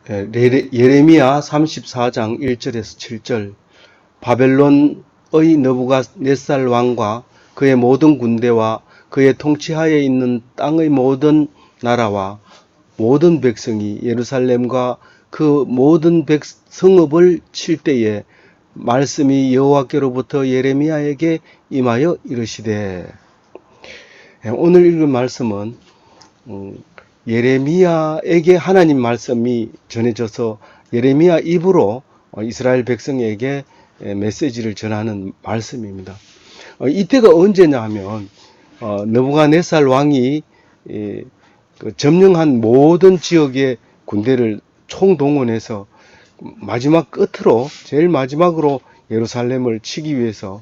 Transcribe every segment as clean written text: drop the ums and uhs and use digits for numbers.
예레미야 34장 1절에서 7절. 바벨론의 느부갓네살 왕과 그의 모든 군대와 그의 통치하에 있는 땅의 모든 나라와 모든 백성이 예루살렘과 그 모든 성읍을 칠 때에 말씀이 여호와께로부터 예레미야에게 임하여 이르시되. 오늘 읽은 말씀은 예레미야에게 하나님 말씀이 전해져서 예레미야 입으로 이스라엘 백성에게 메시지를 전하는 말씀입니다. 이때가 언제냐 하면 느부갓네살 왕이 점령한 모든 지역의 군대를 총동원해서 마지막 끝으로 제일 마지막으로 예루살렘을 치기 위해서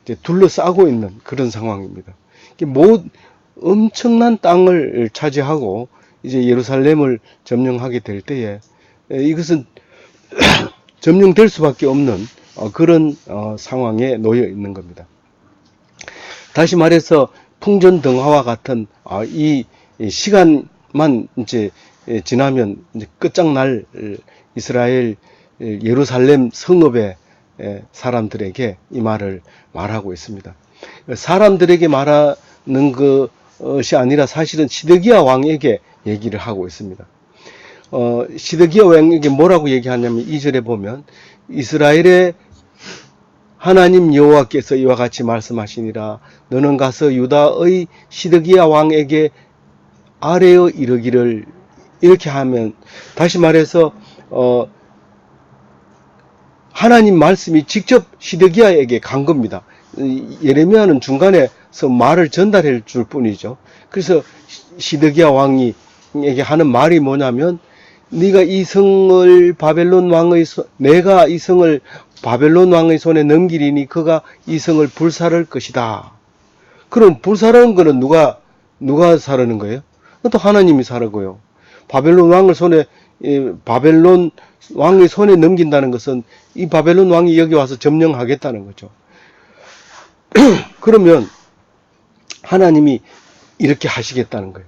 이제 둘러싸고 있는 그런 상황입니다. 엄청난 땅을 차지하고 이제 예루살렘을 점령하게 될 때에 이것은 점령될 수밖에 없는 그런 상황에 놓여 있는 겁니다. 다시 말해서 풍전등화와 같은 이 시간만 이제 지나면 이제 끝장날 이스라엘 예루살렘 성읍의 사람들에게 이 말을 말하고 있습니다. 사람들에게 말하는 것이 아니라 사실은 시드기야 왕에게 얘기를 하고 있습니다. 시드기야 왕에게 뭐라고 얘기하냐면 2절에 보면 이스라엘의 하나님 여호와께서 이와 같이 말씀하시니라. 너는 가서 유다의 시드기야 왕에게 아뢰어 이르기를. 이렇게 하면 다시 말해서 하나님 말씀이 직접 시드기야에게 간 겁니다. 예레미야는 중간에서 말을 전달해 줄 뿐이죠. 그래서 시드기야 왕에게 하는 말이 뭐냐면 네가 이 성을 내가 이 성을 바벨론 왕의 손에 넘기리니 그가 이 성을 불사를 것이다. 그럼 불사르는 거는 누가 사르는 거예요? 또 하나님이 사르고요. 바벨론 왕의 손에 넘긴다는 것은 이 바벨론 왕이 여기 와서 점령하겠다는 거죠. 그러면 하나님이 이렇게 하시겠다는 거예요.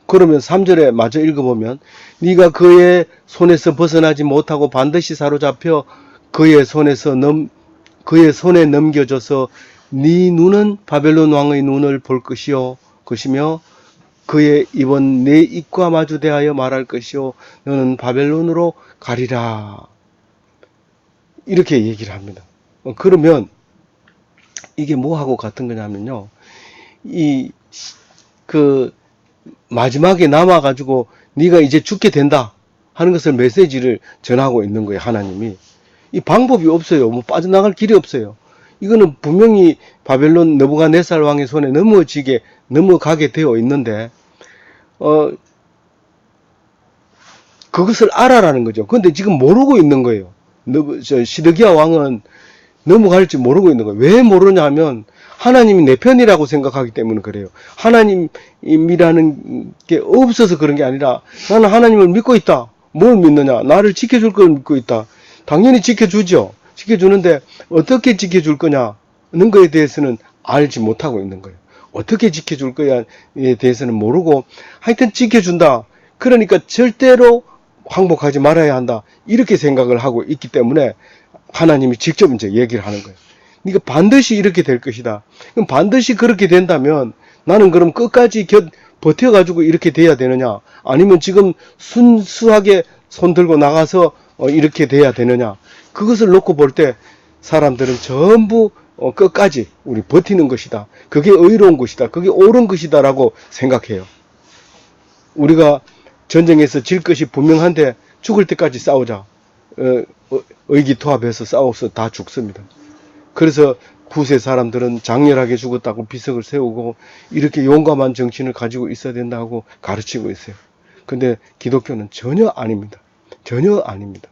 그러면 3절에 마저 읽어보면 네가 그의 손에서 벗어나지 못하고 반드시 사로잡혀 그의 손에 넘겨져서 네 눈은 바벨론 왕의 눈을 볼 것이며 그의 입은 내 입과 마주 대하여 말할 것이요 너는 바벨론으로 가리라. 이렇게 얘기를 합니다. 그러면 이게 뭐하고 같은 거냐면요. 마지막에 남아가지고 네가 이제 죽게 된다 하는 것을 메시지를 전하고 있는 거예요. 하나님이. 이 방법이 없어요. 뭐 빠져나갈 길이 없어요. 이거는 분명히 바벨론 느부갓네살 왕의 손에 넘어가게 되어 있는데 그것을 알아라는 거죠. 그런데 지금 모르고 있는 거예요. 시드기야 왕은 넘어갈지 모르고 있는 거예요. 왜 모르냐 하면 하나님이 내 편이라고 생각하기 때문에 그래요. 하나님이라는 게 없어서 그런 게 아니라 나는 하나님을 믿고 있다. 뭘 믿느냐? 나를 지켜줄 걸 믿고 있다. 당연히 지켜주죠. 지켜주는데 어떻게 지켜줄 거냐는 거에 대해서는 알지 못하고 있는 거예요. 어떻게 지켜줄 거야에 대해서는 모르고 하여튼 지켜준다. 그러니까 절대로 항복하지 말아야 한다. 이렇게 생각을 하고 있기 때문에 하나님이 직접 이제 얘기를 하는 거예요. 네가 반드시 이렇게 될 것이다. 그럼 반드시 그렇게 된다면 나는 그럼 끝까지 버텨가지고 이렇게 돼야 되느냐? 아니면 지금 순수하게 손 들고 나가서 이렇게 돼야 되느냐? 그것을 놓고 볼 때 사람들은 전부 끝까지 우리 버티는 것이다. 그게 의로운 것이다. 그게 옳은 것이다 라고 생각해요. 우리가 전쟁에서 질 것이 분명한데 죽을 때까지 싸우자. 의기투합해서 싸워서 다 죽습니다. 그래서 구세 사람들은 장렬하게 죽었다고 비석을 세우고 이렇게 용감한 정신을 가지고 있어야 된다고 가르치고 있어요. 근데 기독교는 전혀 아닙니다. 전혀 아닙니다.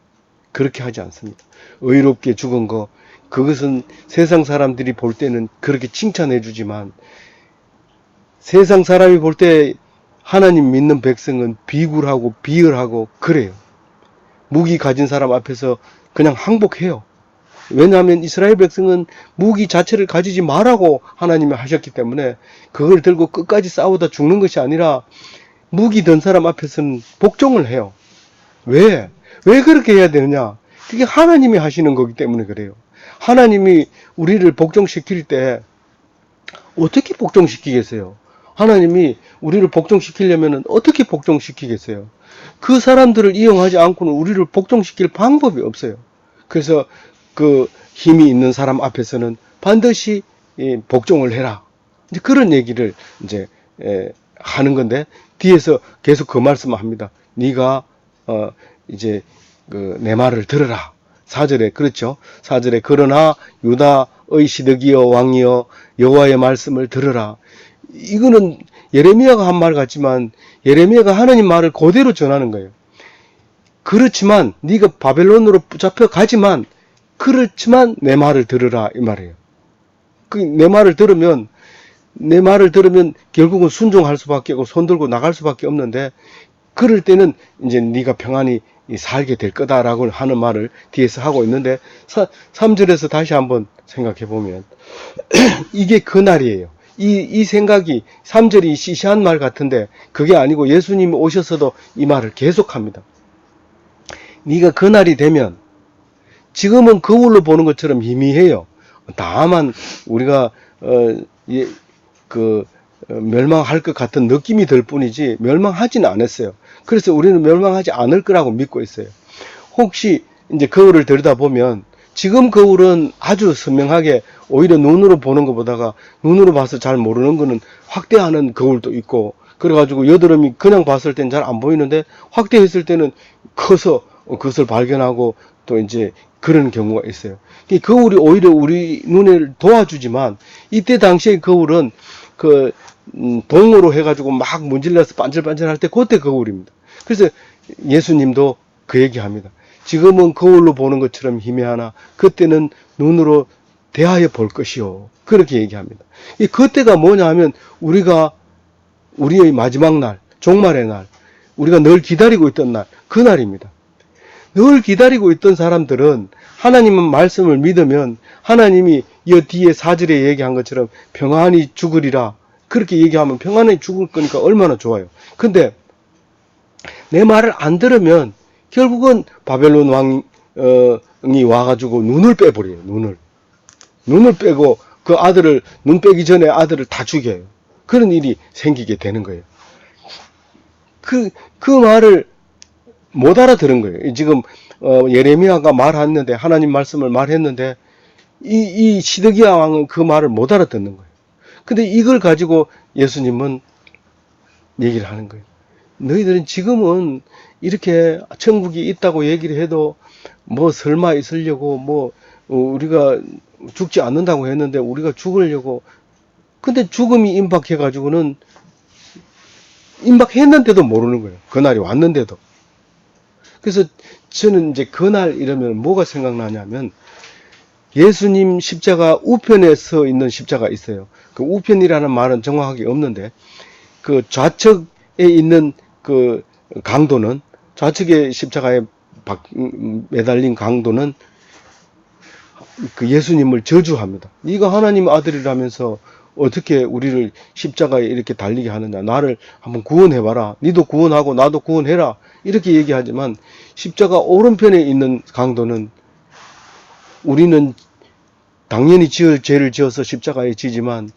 그렇게 하지 않습니다. 의롭게 죽은 거 그것은 세상 사람들이 볼 때는 그렇게 칭찬해 주지만 세상 사람이 볼 때 하나님 믿는 백성은 비굴하고 비열하고 그래요. 무기 가진 사람 앞에서 그냥 항복해요. 왜냐하면 이스라엘 백성은 무기 자체를 가지지 말라고 하나님이 하셨기 때문에 그걸 들고 끝까지 싸우다 죽는 것이 아니라 무기 든 사람 앞에서는 복종을 해요. 왜? 왜 그렇게 해야 되느냐? 그게 하나님이 하시는 거기 때문에 그래요. 하나님이 우리를 복종시킬 때 어떻게 복종시키겠어요? 하나님이 우리를 복종시키려면 어떻게 복종시키겠어요? 그 사람들을 이용하지 않고는 우리를 복종시킬 방법이 없어요. 그래서 그 힘이 있는 사람 앞에서는 반드시 복종을 해라. 이제 그런 얘기를 이제 하는 건데 뒤에서 계속 그 말씀을 합니다. 네가 이제 내 말을 들으라. 4절에 그렇죠. 4절에 그러나 유다의 시드기여 왕이여 여호와의 말씀을 들으라. 이거는 예레미야가 한 말 같지만 예레미야가 하나님 말을 그대로 전하는 거예요. 그렇지만 네가 바벨론으로 붙잡혀 가지만 그렇지만 내 말을 들으라 이 말이에요. 내 말을 들으면 결국은 순종할 수밖에 없고 손들고 나갈 수밖에 없는데 그럴 때는 이제 네가 평안히 살게 될 거다라고 하는 말을 뒤에서 하고 있는데 3절에서 다시 한번 생각해 보면 이게 그 날이에요. 이 생각이 3절이 시시한 말 같은데 그게 아니고 예수님이 오셔서도 이 말을 계속합니다. 네가 그 날이 되면 지금은 거울로 보는 것처럼 희미해요. 다만 우리가 멸망할 것 같은 느낌이 들 뿐이지 멸망하지는 않았어요. 그래서 우리는 멸망하지 않을 거라고 믿고 있어요. 혹시 이제 거울을 들여다보면 지금 거울은 아주 선명하게 오히려 눈으로 보는 것보다가 눈으로 봐서 잘 모르는 거는 확대하는 거울도 있고 그래가지고 여드름이 그냥 봤을 땐 잘 안 보이는데 확대했을 때는 커서 그것을 발견하고 또 이제 그런 경우가 있어요. 이 거울이 오히려 우리 눈을 도와주지만 이때 당시의 거울은 동으로 해가지고 막 문질러서 반질반질할 때 그때 거울입니다. 그래서 예수님도 그 얘기합니다. 지금은 거울로 보는 것처럼 희미하나 그때는 눈으로 대하여 볼 것이요. 그렇게 얘기합니다. 이 그때가 뭐냐 하면 우리의 마지막 날, 종말의 날, 우리가 늘 기다리고 있던 날, 그 날입니다. 늘 기다리고 있던 사람들은 하나님은 말씀을 믿으면 하나님이 이 뒤에 4절에 얘기한 것처럼 평안히 죽으리라. 그렇게 얘기하면 평안히 죽을 거니까 얼마나 좋아요. 근데 내 말을 안 들으면 결국은 바벨론 왕이 와가지고 눈을 빼버려요. 눈을 빼고 그 아들을 눈 빼기 전에 아들을 다 죽여요. 그런 일이 생기게 되는 거예요. 그 말을 못 알아들은 거예요. 지금 예레미야가 말했는데 하나님 말씀을 말했는데 이 시드기야 왕은 그 말을 못 알아듣는 거예요. 근데 이걸 가지고 예수님은 얘기를 하는 거예요. 너희들은 지금은 이렇게 천국이 있다고 얘기를 해도 뭐 설마 있으려고 뭐 우리가 죽지 않는다고 했는데 우리가 죽으려고 근데 죽음이 임박해 가지고는 임박했는데도 모르는 거예요. 그날이 왔는데도. 그래서 저는 이제 그날 이러면 뭐가 생각나냐면 예수님 십자가 우편에 서 있는 십자가 있어요. 그 우편이라는 말은 정확하게 없는데 그 좌측에 있는 그 강도는 좌측의 십자가에 매달린 강도는 그 예수님을 저주합니다. 네가 하나님 아들이라면서 어떻게 우리를 십자가에 이렇게 달리게 하느냐. 나를 한번 구원해봐라. 니도 구원하고 나도 구원해라. 이렇게 얘기하지만 십자가 오른편에 있는 강도는 우리는 당연히 지을 죄를 지어서 십자가에 지지만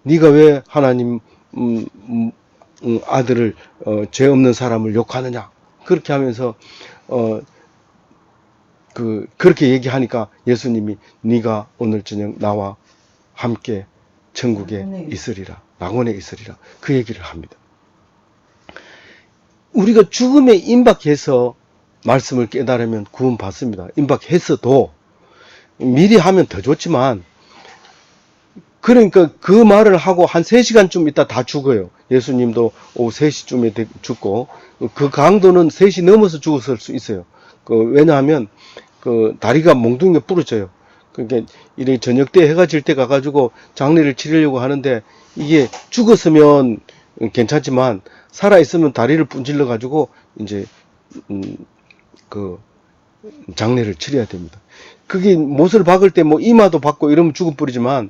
네가 왜 하나님 아들을 죄 없는 사람을 욕하느냐. 그렇게 하면서 그렇게 얘기하니까 예수님이 네가 오늘 저녁 나와 함께 천국에 있으리라. 낙원에 있으리라. 그 얘기를 합니다. 우리가 죽음에 임박해서 말씀을 깨달으면 구원 받습니다. 임박했어도 미리 하면 더 좋지만 그러니까 그 말을 하고 한 3시간쯤 있다 다 죽어요. 예수님도 오후 3시쯤에 죽고 그 강도는 3시 넘어서 죽었을 수 있어요. 왜냐하면 다리가 몽둥이가 부러져요. 그러니까 이렇게 저녁 때 해가 질 때 가가지고 장례를 치르려고 하는데 이게 죽었으면 괜찮지만 살아있으면 다리를 분질러 가지고 이제 장례를 치러야 됩니다. 그게 못을 박을 때 뭐 이마도 박고 이러면 죽은 뿌리지만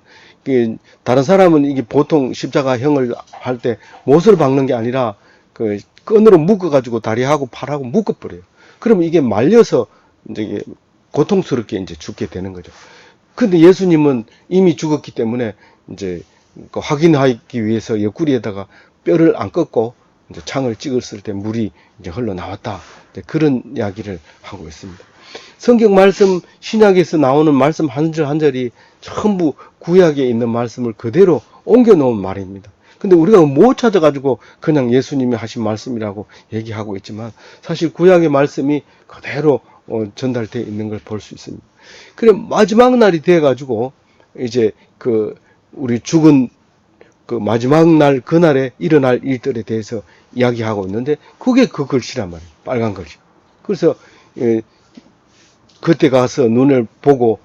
다른 사람은 이게 보통 십자가형을 할 때 못을 박는 게 아니라 그 끈으로 묶어가지고 다리하고 팔하고 묶어버려요. 그러면 이게 말려서 이제 고통스럽게 이제 죽게 되는 거죠. 근데 예수님은 이미 죽었기 때문에 이제 그 확인하기 위해서 옆구리에다가 뼈를 안 꺾고 이제 창을 찍었을 때 물이 이제 흘러나왔다. 이제 그런 이야기를 하고 있습니다. 성경 말씀, 신약에서 나오는 말씀 한 절 한 절이 전부 구약에 있는 말씀을 그대로 옮겨 놓은 말입니다. 근데 우리가 못 찾아가지고 그냥 예수님이 하신 말씀이라고 얘기하고 있지만 사실 구약의 말씀이 그대로 전달되어 있는 걸 볼 수 있습니다. 그래 마지막 날이 돼가지고 이제 그 우리 죽은 그 마지막 날 그날에 일어날 일들에 대해서 이야기하고 있는데 그게 그 글씨란 말이에요. 빨간 글씨. 그래서 그때 가서 눈을 보고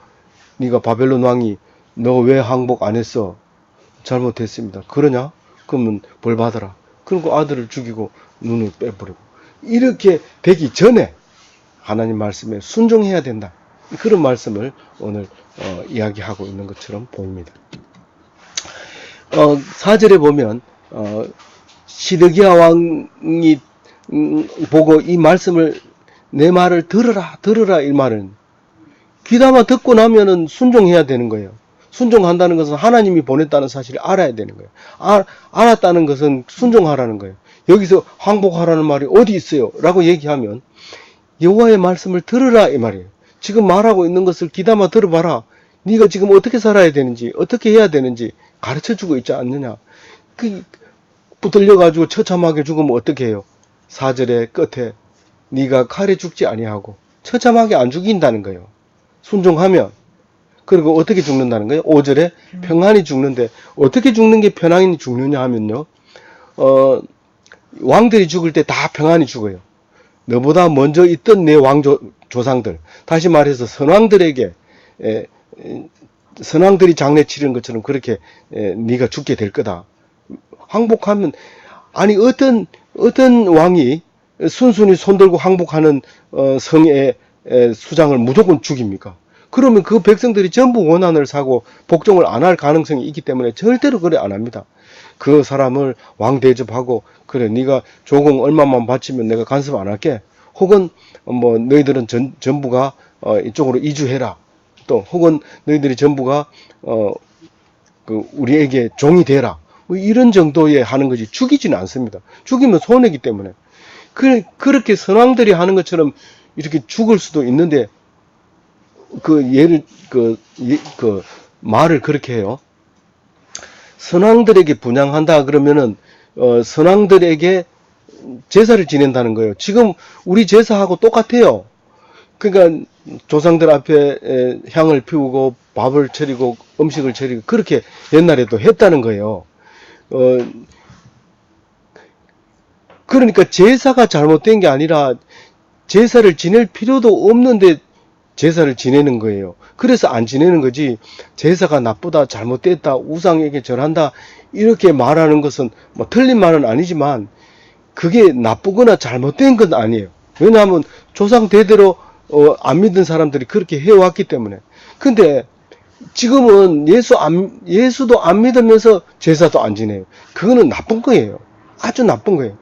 네가 바벨론 왕이 너 왜 항복 안 했어? 잘못했습니다. 그러냐? 그러면 벌 받아라. 그리고 아들을 죽이고 눈을 빼버리고 이렇게 되기 전에 하나님 말씀에 순종해야 된다. 그런 말씀을 오늘 이야기하고 있는 것처럼 보입니다. 4절에 보면 시드기야 왕이 보고 이 말씀을 내 말을 들으라 이 말은 귀담아 듣고 나면은 순종해야 되는 거예요. 순종한다는 것은 하나님이 보냈다는 사실을 알아야 되는 거예요. 알았다는 것은 순종하라는 거예요. 여기서 항복하라는 말이 어디 있어요? 라고 얘기하면 여호와의 말씀을 들으라 이 말이에요. 지금 말하고 있는 것을 귀담아 들어봐라. 네가 지금 어떻게 살아야 되는지 어떻게 해야 되는지 가르쳐주고 있지 않느냐. 붙들려가지고 처참하게 죽으면 어떻게 해요? 4절의 끝에 네가 칼에 죽지 아니하고 처참하게 안 죽인다는 거예요. 순종하면. 그리고 어떻게 죽는다는 거예요? 5절에 평안히 죽는데 어떻게 죽는 게 평안히 죽느냐 하면요. 왕들이 죽을 때 다 평안히 죽어요. 너보다 먼저 있던 내 조상들, 다시 말해서 선왕들에게 선왕들이 장례 치르는 것처럼 그렇게 네가 죽게 될 거다. 항복하면 아니 어떤 왕이 순순히 손들고 항복하는 성의 수장을 무조건 죽입니까? 그러면 그 백성들이 전부 원한을 사고 복종을 안 할 가능성이 있기 때문에 절대로 그래 안 합니다. 그 사람을 왕 대접하고 그래 네가 조공 얼마만 바치면 내가 간섭 안 할게. 혹은 뭐 너희들은 전부가 이쪽으로 이주해라. 또 혹은 너희들이 전부가 그 우리에게 종이 되라. 뭐 이런 정도에 하는 거지 죽이지는 않습니다. 죽이면 손해이기 때문에. 그렇게 선왕들이 하는 것처럼 이렇게 죽을 수도 있는데 말을 그렇게 해요. 선왕들에게 분양한다 그러면은 선왕들에게 제사를 지낸다는 거예요. 지금 우리 제사하고 똑같아요. 그러니까 조상들 앞에 향을 피우고 밥을 차리고 음식을 차리고 그렇게 옛날에도 했다는 거예요. 그러니까 제사가 잘못된 게 아니라 제사를 지낼 필요도 없는데 제사를 지내는 거예요. 그래서 안 지내는 거지 제사가 나쁘다 잘못됐다 우상에게 절한다 이렇게 말하는 것은 뭐 틀린 말은 아니지만 그게 나쁘거나 잘못된 건 아니에요. 왜냐하면 조상 대대로 안 믿는 사람들이 그렇게 해왔기 때문에. 근데 지금은 예수도 안 믿으면서 제사도 안 지내요. 그거는 나쁜 거예요. 아주 나쁜 거예요.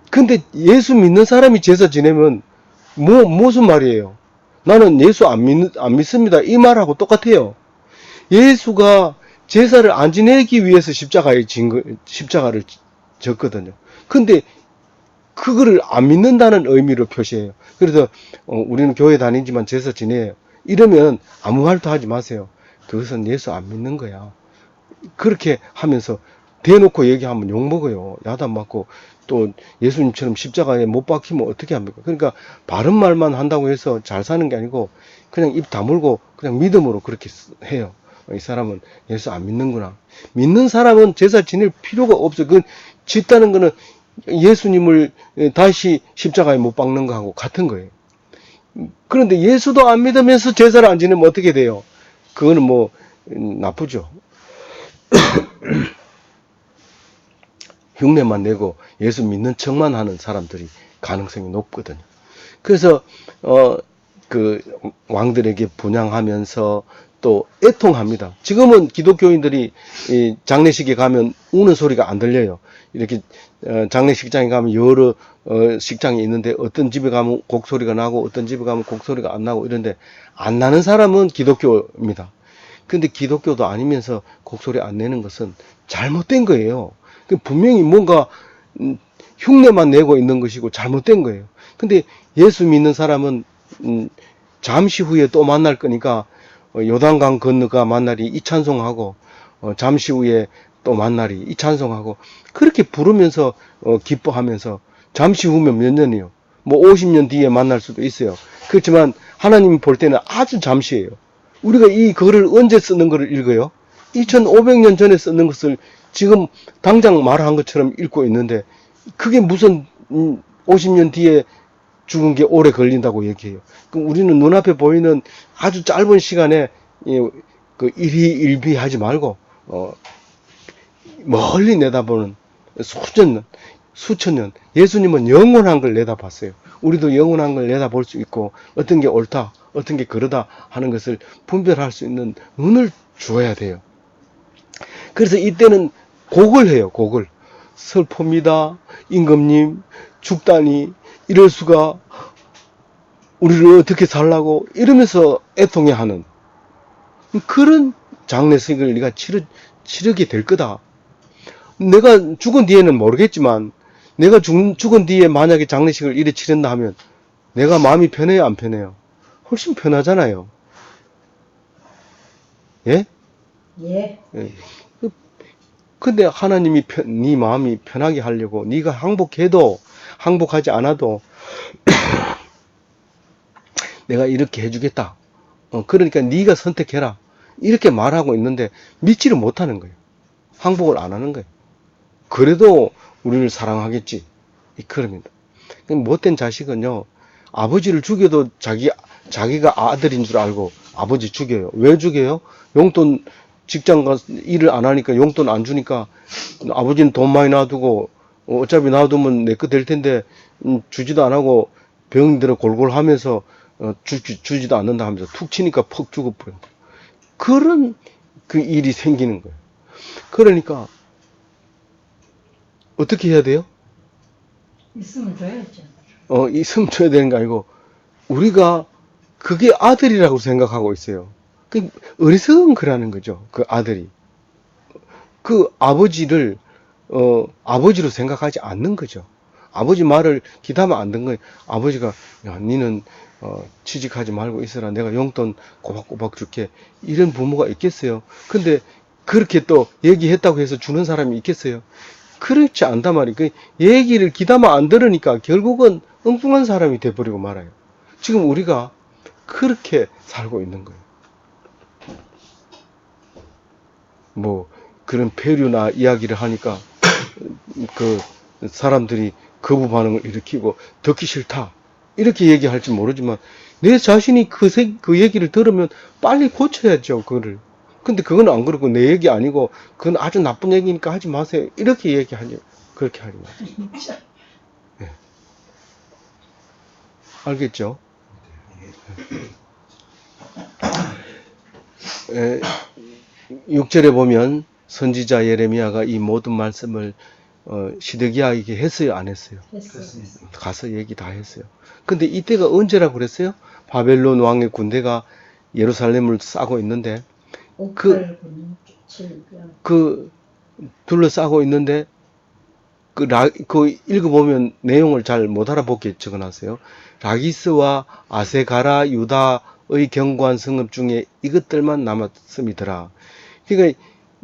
근데 예수 믿는 사람이 제사 지내면 무슨 말이에요? 나는 예수 안 믿습니다. 이 말하고 똑같아요. 예수가 제사를 안 지내기 위해서 십자가를 졌거든요. 근데 그거를 안 믿는다는 의미로 표시해요. 그래서 우리는 교회 다니지만 제사 지내요. 이러면 아무 말도 하지 마세요. 그것은 예수 안 믿는 거야. 그렇게 하면서 대놓고 얘기하면 욕먹어요. 야단 맞고 또 예수님처럼 십자가에 못 박히면 어떻게 합니까? 그러니까 바른 말만 한다고 해서 잘 사는 게 아니고 그냥 입 다물고 그냥 믿음으로 그렇게 해요. 이 사람은 예수 안 믿는구나. 믿는 사람은 제사 지낼 필요가 없어요. 그 짓다는 거는 예수님을 다시 십자가에 못 박는 거하고 같은 거예요. 그런데 예수도 안 믿으면서 제사를 안 지내면 어떻게 돼요? 그거는 뭐 나쁘죠. 흉내만 내고 예수 믿는 척만 하는 사람들이 가능성이 높거든요. 그래서 그 왕들에게 분양하면서 또 애통합니다. 지금은 기독교인들이 이 장례식에 가면 우는 소리가 안 들려요. 이렇게 장례식장에 가면 여러 식장이 있는데 어떤 집에 가면 곡소리가 나고 어떤 집에 가면 곡소리가 안 나고 이런데 안 나는 사람은 기독교입니다. 근데 기독교도 아니면서 곡소리 안 내는 것은 잘못된 거예요. 분명히 뭔가 흉내만 내고 있는 것이고 잘못된 거예요. 근데 예수 믿는 사람은 잠시 후에 또 만날 거니까 요단강 건너가 만나리 이 찬송하고 잠시 후에 또 만나리 이 찬송하고 그렇게 부르면서 기뻐하면서 잠시 후면 몇 년이요? 뭐 50년 뒤에 만날 수도 있어요. 그렇지만 하나님 볼 때는 아주 잠시예요. 우리가 이 글을 언제 쓰는 것을 읽어요? 2500년 전에 쓰는 것을 지금 당장 말한 것처럼 읽고 있는데 그게 무슨 50년 뒤에 죽은 게 오래 걸린다고 얘기해요. 그럼 우리는 눈앞에 보이는 아주 짧은 시간에 그 일희일비하지 말고 멀리 내다보는 수천 년. 예수님은 영원한 걸 내다봤어요. 우리도 영원한 걸 내다볼 수 있고 어떤 게 옳다, 어떤 게 그러다 하는 것을 분별할 수 있는 눈을 주어야 돼요. 그래서 이때는 곡을 해요. 곡을. 슬픕니다. 임금님 죽다니 이럴 수가, 우리를 어떻게 살라고 이러면서 애통해하는 그런 장례식을 네가 치르게 될 거다. 내가 죽은 뒤에는 모르겠지만 내가 죽은 뒤에 만약에 장례식을 이래 치른다 하면 내가 마음이 편해요, 안 편해요? 훨씬 편하잖아요. 예? 예. 예. 근데 하나님이 네 마음이 편하게 하려고 네가 항복해도 항복하지 않아도 내가 이렇게 해주겠다. 그러니까 네가 선택해라. 이렇게 말하고 있는데 믿지를 못하는 거예요. 항복을 안 하는 거예요. 그래도 우리를 사랑하겠지. 이 그럽니다. 못된 자식은요, 아버지를 죽여도 자기가 아들인 줄 알고 아버지 죽여요. 왜 죽여요? 용돈, 직장 가서 일을 안 하니까 용돈 안 주니까 아버지는 돈 많이 놔두고 어차피 놔두면 내 거 될 텐데 주지도 안 하고 병 들어 골골 하면서 주지도 않는다 하면서 툭 치니까 퍽 죽어버려. 그런 그 일이 생기는 거예요. 그러니까 어떻게 해야 돼요? 있으면 줘야죠. 있으면 줘야 되는 게 아니고 우리가 그게 아들이라고 생각하고 있어요. 그 어리석은 거라는 거죠. 그 아들이. 그 아버지를 아버지로 생각하지 않는 거죠. 아버지 말을 기다면 안 된 거예요. 아버지가 야, 니는 취직하지 말고 있어라. 내가 용돈 꼬박꼬박 줄게. 이런 부모가 있겠어요. 근데 그렇게 또 얘기했다고 해서 주는 사람이 있겠어요. 그렇지 않단 말이에요. 그 얘기를 기다만 안 들으니까 결국은 엉뚱한 사람이 돼버리고 말아요. 지금 우리가 그렇게 살고 있는 거예요. 뭐 그런 폐류나 이야기를 하니까 그 사람들이 거부 반응을 일으키고 듣기 싫다 이렇게 얘기할지 모르지만 내 자신이 그 얘기를 들으면 빨리 고쳐야죠. 그거를. 근데 그건 안 그렇고 내 얘기 아니고 그건 아주 나쁜 얘기니까 하지 마세요. 이렇게 얘기하죠. 그렇게 하지 마세요. 네. 알겠죠? 6절에 보면 선지자 예레미야가 이 모든 말씀을 시드기야에게 했어요, 안 했어요? 했어요. 가서 얘기 다 했어요. 근데 이때가 언제라고 그랬어요? 바벨론 왕의 군대가 예루살렘을 싸고 있는데 그 둘러싸고 있는데 그 읽어보면 내용을 잘 못 알아보게 적어놨어요. 라기스와 아세가라 유다의 견고한 성읍 중에 이것들만 남았음이더라. 그러니까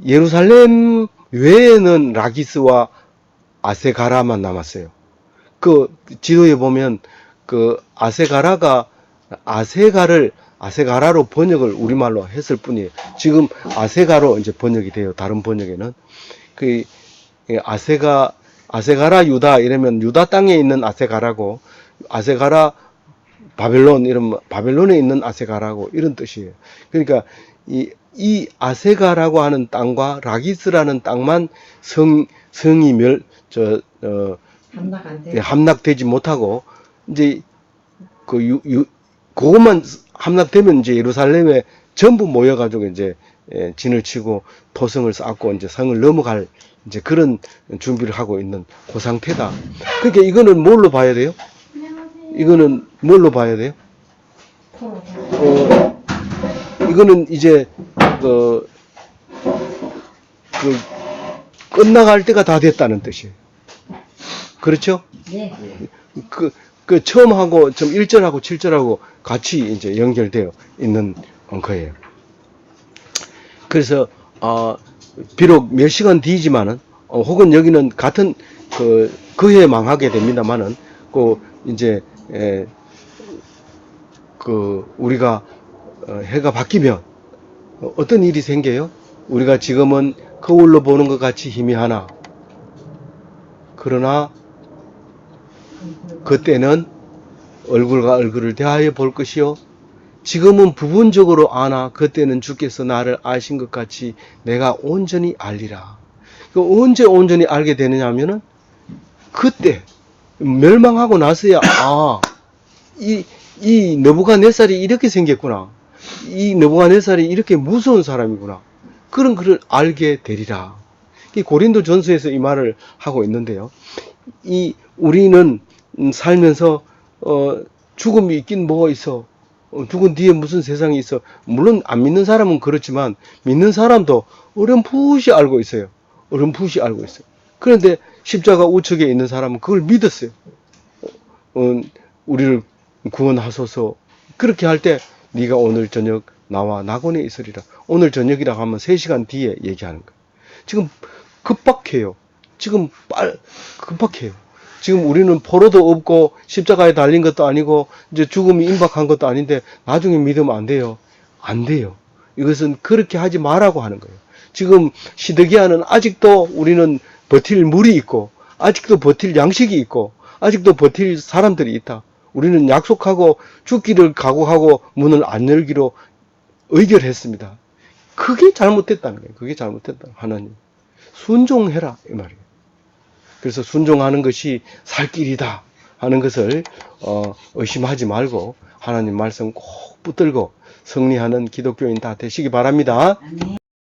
예루살렘 외에는 라기스와 아세가라만 남았어요. 그 지도에 보면 그 아세가라로 번역을 우리말로 했을 뿐이에요. 지금 아세가로 이제 번역이 돼요. 다른 번역에는 그 아세가라 유다 이러면 유다 땅에 있는 아세가라고, 아세가라 바벨론 이러면 바벨론에 있는 아세가라고 이런 뜻이에요. 그러니까 이 아세가라고 하는 땅과 라기스라는 땅만 성이 함락되지 못하고 이제 그것만 함락되면 이제 예루살렘에 전부 모여가지고 이제 진을 치고 토성을 쌓고 이제 성을 넘어갈 이제 그런 준비를 하고 있는 그 상태다. 그러니까 이거는 뭘로 봐야 돼요? 이거는 뭘로 봐야 돼요? 이거는 이제 그 끝나갈 때가 다 됐다는 뜻이에요. 그렇죠? 예. 그 처음하고 좀 1절하고 7절하고 같이 이제 연결되어 있는 거예요. 그래서 비록 몇 시간 뒤지만은 혹은 여기는 같은 그해 망하게 됩니다만은 이제 우리가 해가 바뀌면 어떤 일이 생겨요? 우리가 지금은 거울로 보는 것 같이 희미하나 그러나 그때는 얼굴과 얼굴을 대하여 볼 것이요 지금은 부분적으로 아나 그때는 주께서 나를 아신 것 같이 내가 온전히 알리라. 언제 온전히 알게 되느냐 하면은 그때 멸망하고 나서야 이 느부갓네살이 이렇게 생겼구나. 이 느부갓네살이 이렇게 무서운 사람이구나. 그런 것을 알게 되리라. 이 고린도전서에서 이 말을 하고 있는데요. 우리는 살면서 죽음이 있긴 뭐가 있어. 죽은 뒤에 무슨 세상이 있어. 물론 안 믿는 사람은 그렇지만 믿는 사람도 어렴풋이 알고 있어요. 어렴풋이 알고 있어요. 그런데 십자가 우측에 있는 사람은 그걸 믿었어요. 우리를 구원하소서. 그렇게 할 때 네가 오늘 저녁 나와 낙원에 있으리라. 오늘 저녁이라 하면 3시간 뒤에 얘기하는 거예요. 지금 급박해요. 지금 급박해요. 지금 우리는 포로도 없고 십자가에 달린 것도 아니고 이제 죽음이 임박한 것도 아닌데 나중에 믿으면 안 돼요. 안 돼요. 이것은 그렇게 하지 말라고 하는 거예요. 지금 시드기야는 아직도 우리는 버틸 물이 있고 아직도 버틸 양식이 있고 아직도 버틸 사람들이 있다. 우리는 약속하고 죽기를 각오하고 문을 안 열기로 의결했습니다. 그게 잘못됐다는 거예요. 그게 잘못됐다. 하나님. 순종해라. 이 말이에요. 그래서 순종하는 것이 살 길이다 하는 것을 의심하지 말고 하나님 말씀 꼭 붙들고 승리하는 기독교인 다 되시기 바랍니다. 아멘.